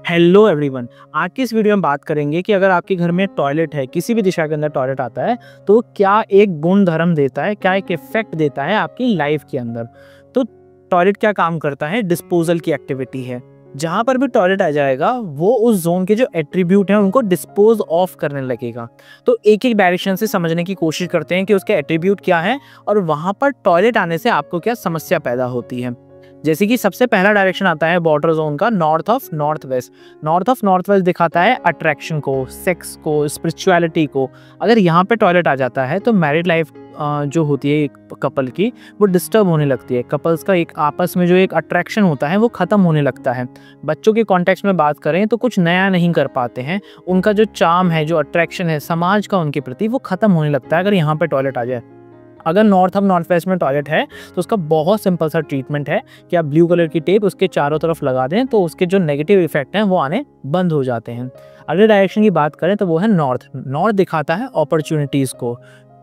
Hello everyone. आज की इस वीडियो में बात करेंगे कि अगर आपके घर में टॉयलेट है, किसी भी दिशा के अंदर टॉयलेट आता है, तो क्या एक गुण धर्म देता है, क्या एक इफेक्ट देता है आपकी लाइफ के अंदर। तो टॉयलेट क्या काम करता है? डिस्पोजल की एक्टिविटी है। जहाँ पर भी टॉयलेट आ जाएगा वो उस जोन के जो एट्रीब्यूट हैं उनको डिस्पोज ऑफ करने लगेगा। तो एक एक डायरेक्शन से समझने की कोशिश करते हैं कि उसके एट्रीब्यूट क्या है और वहाँ पर टॉयलेट आने से आपको क्या समस्या पैदा होती है। जैसे कि सबसे पहला डायरेक्शन आता है बॉर्डर जोन का, north of north waste. North of north waste दिखाता है अट्रैक्शन को, सेक्स को, स्पिरिचुअलिटी को। अगर यहाँ पे टॉयलेट आ जाता है तो मैरिड लाइफ जो होती है एक कपल की, वो डिस्टर्ब होने लगती है। कपल्स का एक आपस में जो एक अट्रैक्शन होता है वो ख़त्म होने लगता है। बच्चों के कॉन्टेक्स्ट में बात करें तो कुछ नया नहीं कर पाते हैं। उनका जो चार्म है, जो अट्रैक्शन है समाज का उनके प्रति, वो ख़त्म होने लगता है अगर यहाँ पे टॉयलेट आ जाए। अगर नॉर्थ ऑफ नॉर्थ वेस्ट में टॉयलेट है तो उसका बहुत सिंपल सा ट्रीटमेंट है कि आप ब्लू कलर की टेप उसके चारों तरफ लगा दें, तो उसके जो नेगेटिव इफेक्ट हैं वो आने बंद हो जाते हैं। अगले डायरेक्शन की बात करें तो वो है नॉर्थ। नॉर्थ दिखाता है अपॉर्चुनिटीज़ को।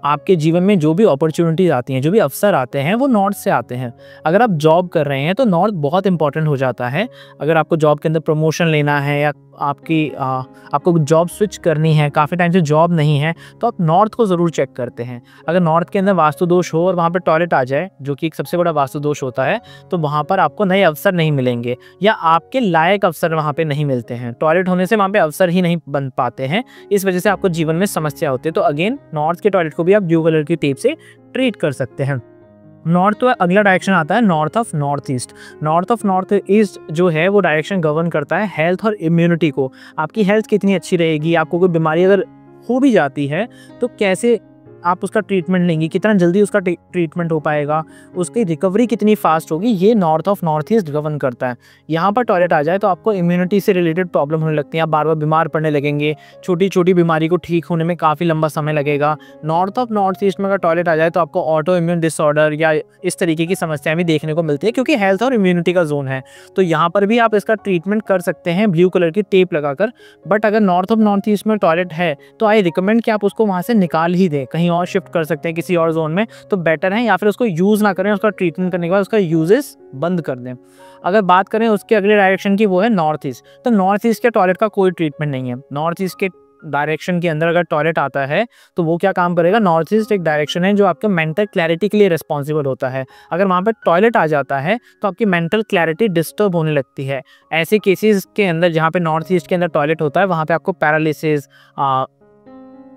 आपके जीवन में जो भी अपॉर्चुनिटीज़ आती हैं, जो भी अवसर आते हैं, वो नॉर्थ से आते हैं। अगर आप जॉब कर रहे हैं तो नॉर्थ बहुत इंपॉर्टेंट हो जाता है। अगर आपको जॉब के अंदर प्रमोशन लेना है या आपको जॉब स्विच करनी है, काफ़ी टाइम से जॉब नहीं है, तो आप नॉर्थ को ज़रूर चेक करते हैं। अगर नॉर्थ के अंदर वास्तु दोष हो और वहाँ पर टॉयलेट आ जाए, जो कि एक सबसे बड़ा वास्तु दोष होता है, तो वहाँ पर आपको नए अवसर नहीं मिलेंगे या आपके लायक अवसर वहाँ पे नहीं मिलते हैं। टॉयलेट होने से वहाँ पे अवसर ही नहीं बन पाते हैं, इस वजह से आपको जीवन में समस्या होती है। तो अगेन नॉर्थ के टॉयलेट को भी आप ब्लू कलर की टेप से ट्रीट कर सकते हैं। नॉर्थ तो अगला डायरेक्शन आता है north of north east. North of north east जो है वो डायरेक्शन गवर्न करता है हेल्थ और इम्यूनिटी को। आपकी हेल्थ कितनी अच्छी रहेगी, आपको कोई बीमारी अगर हो भी जाती है तो कैसे आप उसका ट्रीटमेंट लेंगी, कितना जल्दी उसका ट्रीटमेंट हो पाएगा, उसकी रिकवरी कितनी फास्ट होगी, ये north of north east govern करता है। यहाँ पर टॉयलेट आ जाए तो आपको इम्यूनिटी से रिलेटेड प्रॉब्लम होने लगती है, आप बार बार बीमार पड़ने लगेंगे। छोटी छोटी बीमारी को ठीक होने में काफ़ी लंबा समय लगेगा। नॉर्थ ऑफ नॉर्थ ईस्ट में अगर टॉयलेट आ जाए तो आपको ऑटो इम्यून डिसऑर्डर या इस तरीके की समस्याएं भी देखने को मिलती है, क्योंकि हेल्थ और इम्यूनिटी का जोन है। तो यहाँ पर भी आप इसका ट्रीटमेंट कर सकते हैं ब्लू कलर की टेप लगाकर। बट अगर नॉर्थ ऑफ नॉर्थ ईस्ट में टॉयलेट है तो आई रिकमेंड कि आप उसको वहाँ से निकाल ही दें, कहीं और शिफ्ट कर सकते हैं किसी और जोन में तो बेटर है, या फिर उसको यूज़ ना करें। उसका ट्रीटमेंट करने के बाद उसका यूजेस बंद कर दें। अगर बात करें उसके अगले डायरेक्शन की, वो है नॉर्थ ईस्ट। तो नॉर्थ ईस्ट के टॉयलेट का कोई ट्रीटमेंट नहीं है। नॉर्थ ईस्ट के डायरेक्शन के अंदर अगर टॉयलेट आता है तो वो क्या काम करेगा? नॉर्थ ईस्ट एक डायरेक्शन है जो आपके मेंटल क्लैरिटी के लिए रिस्पॉन्सिबल होता है। अगर वहाँ पर टॉयलेट आ जाता है तो आपकी मेंटल क्लैरिटी डिस्टर्ब होने लगती है। ऐसे केसेस के अंदर जहाँ पे नॉर्थ ईस्ट के अंदर टॉयलेट होता है वहाँ पे आपको पैरालिसिस,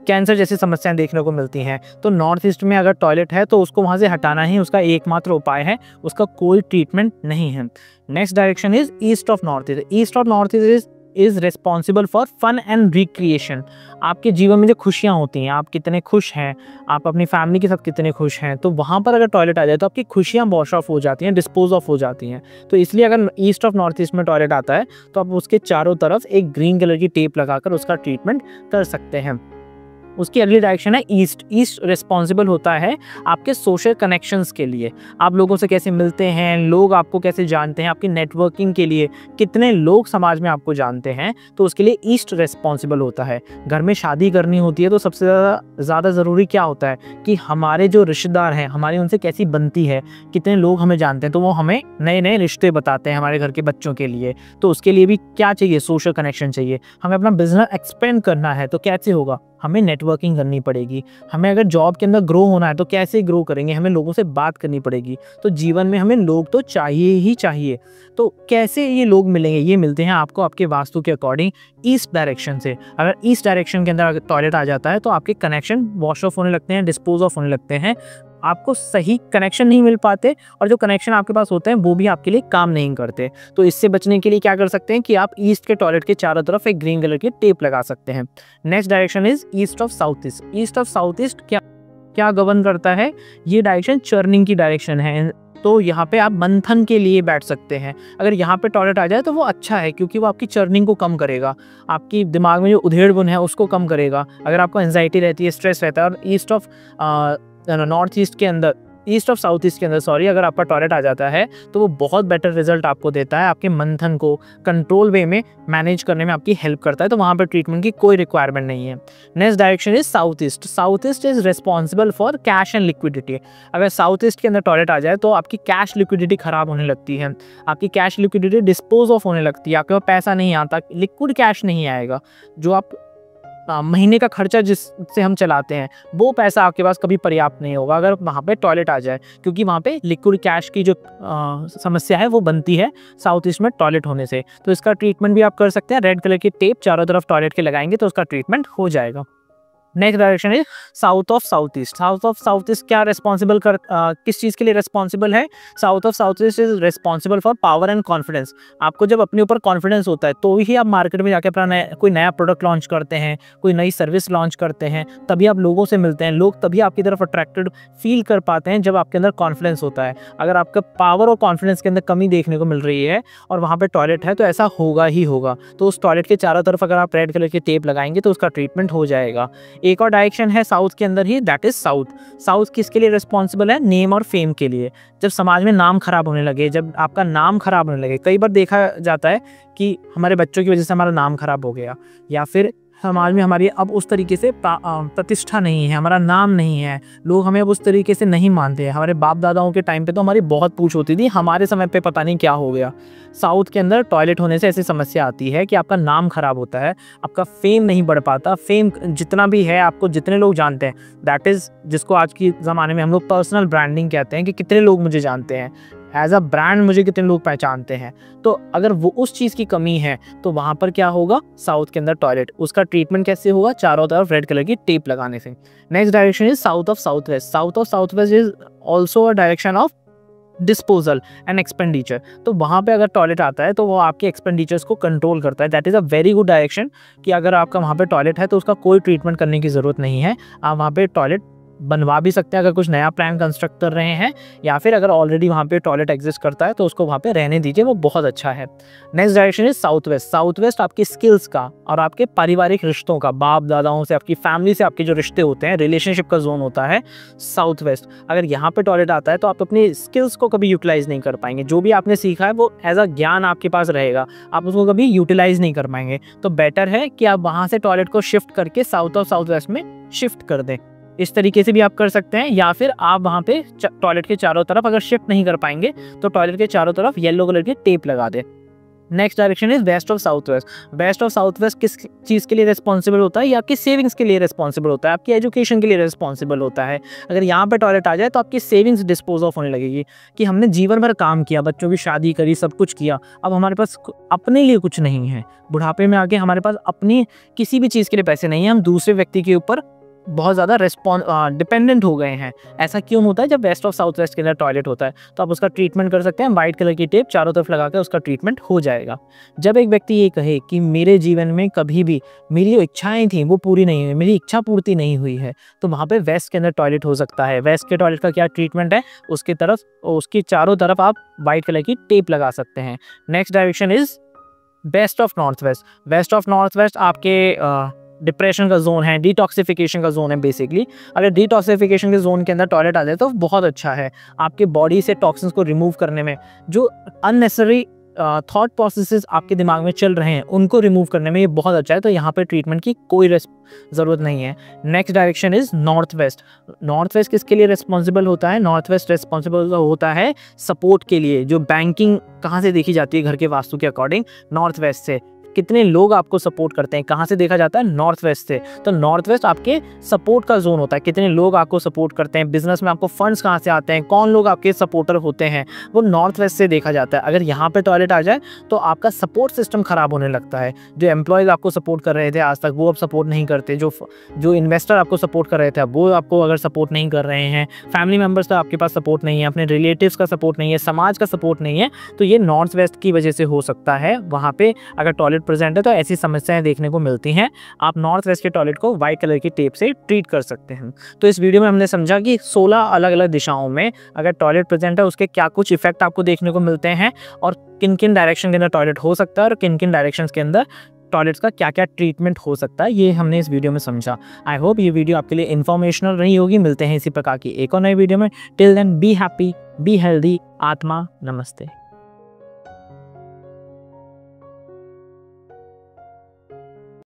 कैंसर जैसी समस्याएं देखने को मिलती हैं। तो नॉर्थ ईस्ट में अगर टॉयलेट है तो उसको वहाँ से हटाना ही उसका एकमात्र उपाय है, उसका कोई ट्रीटमेंट नहीं है। Next direction is east of north east. East of north east is responsible for fun and recreation. आपके जीवन में जो खुशियाँ होती हैं, आप कितने खुश हैं, आप अपनी फैमिली के साथ कितने खुश हैं, तो वहाँ पर अगर टॉयलेट आ जाए तो आपकी खुशियाँ वॉश ऑफ हो जाती हैं, डिस्पोज ऑफ हो जाती हैं। तो इसलिए अगर ईस्ट ऑफ नॉर्थ ईस्ट में टॉयलेट आता है तो आप उसके चारों तरफ एक ग्रीन कलर की टेप लगाकर उसका ट्रीटमेंट कर सकते हैं। उसकी अगली डायरेक्शन है ईस्ट। ईस्ट रिस्पॉन्सिबल होता है आपके सोशल कनेक्शंस के लिए। आप लोगों से कैसे मिलते हैं, लोग आपको कैसे जानते हैं, आपकी नेटवर्किंग के लिए कितने लोग समाज में आपको जानते हैं, तो उसके लिए ईस्ट रिस्पॉन्सिबल होता है। घर में शादी करनी होती है तो सबसे ज़्यादा ज़रूरी क्या होता है कि हमारे जो रिश्तेदार हैं, हमारी उनसे कैसी बनती है, कितने लोग हमें जानते हैं, तो वो हमें नए नए रिश्ते बताते हैं हमारे घर के बच्चों के लिए। तो उसके लिए भी क्या चाहिए? सोशल कनेक्शन चाहिए। हमें अपना बिजनेस एक्सपेंड करना है तो कैसे होगा? हमें नेटवर्किंग करनी पड़ेगी। हमें अगर जॉब के अंदर ग्रो होना है तो कैसे ग्रो करेंगे? हमें लोगों से बात करनी पड़ेगी। तो जीवन में हमें लोग तो चाहिए ही चाहिए। तो कैसे ये लोग मिलेंगे? ये मिलते हैं आपको आपके वास्तु के अकॉर्डिंग ईस्ट डायरेक्शन से। अगर ईस्ट डायरेक्शन के अंदर टॉयलेट आ जाता है तो आपके कनेक्शन वॉश ऑफ होने लगते हैं, डिस्पोज ऑफ होने लगते हैं, आपको सही कनेक्शन नहीं मिल पाते और जो कनेक्शन आपके पास होते हैं वो भी आपके लिए काम नहीं करते। तो इससे बचने के लिए क्या कर सकते हैं कि आप ईस्ट के टॉयलेट के चारों तरफ एक ग्रीन कलर की टेप लगा सकते हैं। Next direction is east of south east. East of south east क्या गवर्न करता है? ये डायरेक्शन चर्निंग की डायरेक्शन है। तो यहाँ पे आप मंथन के लिए बैठ सकते हैं। अगर यहाँ पे टॉयलेट आ जाए तो वो अच्छा है, क्योंकि वो आपकी चर्निंग को कम करेगा, आपकी दिमाग में जो उधेड़-बुन है उसको कम करेगा। अगर आपको एंजाइटी रहती है, स्ट्रेस रहता है, और ईस्ट ऑफ नॉर्थ ईस्ट के अंदर ईस्ट ऑफ साउथ ईस्ट के अंदर सॉरी अगर आपका टॉयलेट आ जाता है तो वो बहुत बेटर रिजल्ट आपको देता है, आपके मंथन को कंट्रोल वे में मैनेज करने में आपकी हेल्प करता है, तो वहाँ पर ट्रीटमेंट की कोई रिक्वायरमेंट नहीं है। Next direction is south east. South east is responsible for cash and liquidity. अगर साउथ ईस्ट के अंदर टॉयलेट आ जाए तो आपकी कैश लिक्विडिटी खराब होने लगती है, आपकी कैश लिक्विडिटी डिस्पोज ऑफ होने लगती है, आपके पास पैसा नहीं आता, लिक्विड कैश नहीं आएगा, जो आप महीने का खर्चा जिससे हम चलाते हैं वो पैसा आपके पास कभी पर्याप्त नहीं होगा अगर वहाँ पे टॉयलेट आ जाए, क्योंकि वहाँ पे लिक्विड कैश की जो समस्या है वो बनती है साउथ ईस्ट में टॉयलेट होने से। तो इसका ट्रीटमेंट भी आप कर सकते हैं, रेड कलर की टेप चारों तरफ टॉयलेट के लगाएंगे तो उसका ट्रीटमेंट हो जाएगा। नेक्स्ट डायरेक्शन है south of south east. South of south east क्या रिस्पॉन्सिबल किस चीज़ के लिए रिस्पॉन्सिबल है? South of south east is responsible for power and confidence. आपको जब अपने ऊपर कॉन्फिडेंस होता है तो ही आप मार्केट में जाकर अपना कोई नया प्रोडक्ट लॉन्च करते हैं, कोई नई सर्विस लॉन्च करते हैं, तभी आप लोगों से मिलते हैं, लोग तभी आपकी तरफ अट्रैक्टेड फील कर पाते हैं जब आपके अंदर कॉन्फिडेंस होता है। अगर आपका पावर और कॉन्फिडेंस के अंदर कमी देखने को मिल रही है और वहाँ पर टॉयलेट है तो ऐसा होगा ही होगा। तो उस टॉयलेट के चारों तरफ अगर आप रेड कलर की टेप लगाएंगे तो उसका ट्रीटमेंट हो जाएगा। एक और डायरेक्शन है साउथ के अंदर ही, दैट इज साउथ। साउथ किसके लिए रिस्पॉन्सिबल है? नेम और फेम के लिए। जब समाज में नाम खराब होने लगे, जब आपका नाम खराब होने लगे, कई बार देखा जाता है कि हमारे बच्चों की वजह से हमारा नाम खराब हो गया, या फिर समाज में हमारी अब उस तरीके से प्रतिष्ठा नहीं है, हमारा नाम नहीं है, लोग हमें अब उस तरीके से नहीं मानते हैं। हमारे बाप दादाओं के टाइम पे तो हमारी बहुत पूछ होती थी, हमारे समय पे पता नहीं क्या हो गया। साउथ के अंदर टॉयलेट होने से ऐसी समस्या आती है कि आपका नाम खराब होता है, आपका फेम नहीं बढ़ पाता। फेम जितना भी है, आपको जितने लोग जानते हैं, दैट इज़ जिसको आज की ज़माने में हम लोग पर्सनल ब्रांडिंग कहते हैं, कि कितने लोग मुझे जानते हैं, एज अ ब्रांड मुझे कितने लोग पहचानते हैं। तो अगर वो उस चीज़ की कमी है तो वहाँ पर क्या होगा? साउथ के अंदर टॉयलेट, उसका ट्रीटमेंट कैसे होगा? चारों तरफ रेड कलर की टेप लगाने से। Next direction is south of south waste. South of south waste is also a direction of disposal and expenditure. तो वहाँ पे अगर टॉयलेट आता है तो वो आपके एक्सपेंडिचर्स को कंट्रोल करता है। That is a very good direction कि अगर आपका वहाँ पे टॉयलेट है तो उसका कोई ट्रीटमेंट करने की ज़रूरत नहीं है, आप वहाँ पे टॉयलेट बनवा भी सकते हैं अगर कुछ नया प्लान कंस्ट्रक्ट कर रहे हैं, या फिर अगर ऑलरेडी वहाँ पे टॉयलेट एग्जिस्ट करता है तो उसको वहाँ पे रहने दीजिए, वो बहुत अच्छा है। Next direction is south west. South west आपकी स्किल्स का और आपके पारिवारिक रिश्तों का, बाप दादाओं से, आपकी फैमिली से आपके जो रिश्ते होते हैं, रिलेशनशिप का जोन होता है साउथ वेस्ट। अगर यहाँ पे टॉयलेट आता है तो आप अपनी स्किल्स को कभी यूटिलाइज नहीं कर पाएंगे। जो भी आपने सीखा है वो एज अ ज्ञान आपके पास रहेगा, आप उसको कभी यूटिलाइज नहीं कर पाएंगे। तो बेटर है कि आप वहाँ से टॉयलेट को शिफ्ट करके साउथ ऑफ साउथ वेस्ट में शिफ्ट कर दें। इस तरीके से भी आप कर सकते हैं, या फिर आप वहाँ पे टॉयलेट के चारों तरफ अगर शिफ्ट नहीं कर पाएंगे तो टॉयलेट के चारों तरफ येलो कलर की टेप लगा दें। Next direction is west of south west. West of south west किस चीज़ के लिए रिस्पॉन्सिबल होता है? ये आपकी सेविंग्स के लिए रिस्पॉन्सिबल होता है, आपकी एजुकेशन के लिए रिस्पॉन्सिबल होता है। अगर यहाँ पे टॉयलेट आ जाए तो आपकी सेविंग्स डिस्पोज ऑफ होने लगेगी कि हमने जीवन भर काम किया, बच्चों की शादी करी, सब कुछ किया, अब हमारे पास अपने लिए कुछ नहीं है। बुढ़ापे में आके हमारे पास अपनी किसी भी चीज़ के लिए पैसे नहीं है, हम दूसरे व्यक्ति के ऊपर बहुत ज़्यादा डिपेंडेंट हो गए हैं। ऐसा क्यों होता है? जब वेस्ट ऑफ साउथ वेस्ट के अंदर टॉयलेट होता है तो आप उसका ट्रीटमेंट कर सकते हैं, वाइट कलर की टेप चारों तरफ लगाकर उसका ट्रीटमेंट हो जाएगा। जब एक व्यक्ति ये कहे कि मेरे जीवन में कभी भी मेरी जो इच्छाएं थी वो पूरी नहीं हुई, मेरी इच्छा पूर्ति नहीं हुई है, तो वहाँ पे वेस्ट के अंदर टॉयलेट हो सकता है। वेस्ट के टॉयलेट का क्या ट्रीटमेंट है? उसकी चारों तरफ आप वाइट कलर की टेप लगा सकते हैं। Next direction is west of north west. West of north west आपके डिप्रेशन का जोन है, डिटॉक्सिफिकेशन का जोन है बेसिकली। अगर डिटॉक्सिफिकेशन के जोन के अंदर टॉयलेट आ जाए तो बहुत अच्छा है, आपके बॉडी से टॉक्सिन्स को रिमूव करने में, जो अननेसेसरी थॉट प्रोसेसेस आपके दिमाग में चल रहे हैं उनको रिमूव करने में ये बहुत अच्छा है। तो यहाँ पे ट्रीटमेंट की कोई ज़रूरत नहीं है। Next direction is north west. North west किसके लिए रिस्पॉन्सिबल होता है? नॉर्थ वेस्ट रिस्पॉन्सिबल होता है सपोर्ट के लिए। जो बैंकिंग कहाँ से देखी जाती है घर के वास्तु के अकॉर्डिंग? नॉर्थ वेस्ट से। कितने लोग आपको सपोर्ट करते हैं, कहाँ से देखा जाता है? नॉर्थ वेस्ट से। तो नॉर्थ वेस्ट आपके सपोर्ट का जोन होता है, कितने लोग आपको सपोर्ट करते हैं, बिजनेस में आपको फंड्स कहाँ से आते हैं, कौन लोग आपके सपोर्टर होते हैं, वो नॉर्थ वेस्ट से देखा जाता है। अगर यहाँ पे टॉयलेट आ जाए तो आपका सपोर्ट सिस्टम खराब होने लगता है। जो एम्प्लॉयज़ आपको सपोर्ट कर रहे थे आज तक वो अब सपोर्ट नहीं करते, जो इन्वेस्टर आपको सपोर्ट कर रहे थे वो आपको अगर सपोर्ट नहीं कर रहे हैं, फैमिली मेम्बर्स का आपके पास सपोर्ट नहीं है, अपने रिलेटिव्स का सपोर्ट नहीं है, समाज का सपोर्ट नहीं है, तो ये नॉर्थ वेस्ट की वजह से हो सकता है। वहाँ पे अगर टॉयलेट प्रेजेंट है तो ऐसी समस्याएं देखने को मिलती हैं। आप नॉर्थ वेस्ट के टॉयलेट को वाइट कलर की टेप से ट्रीट कर सकते हैं। तो इस वीडियो में हमने समझा कि 16 अलग अलग दिशाओं में अगर टॉयलेट प्रेजेंट है उसके क्या कुछ इफेक्ट आपको देखने को मिलते हैं, और किन किन डायरेक्शन के अंदर टॉयलेट हो सकता है और किन किन डायरेक्शंस के अंदर टॉयलेट्स का क्या क्या ट्रीटमेंट हो सकता है, ये हमने इस वीडियो में समझा। आई होप ये वीडियो आपके लिए इन्फॉर्मेशनल रही होगी। मिलते हैं इसी प्रकार की एक और नई वीडियो में। Till then be happy, be healthy. आत्मा नमस्ते।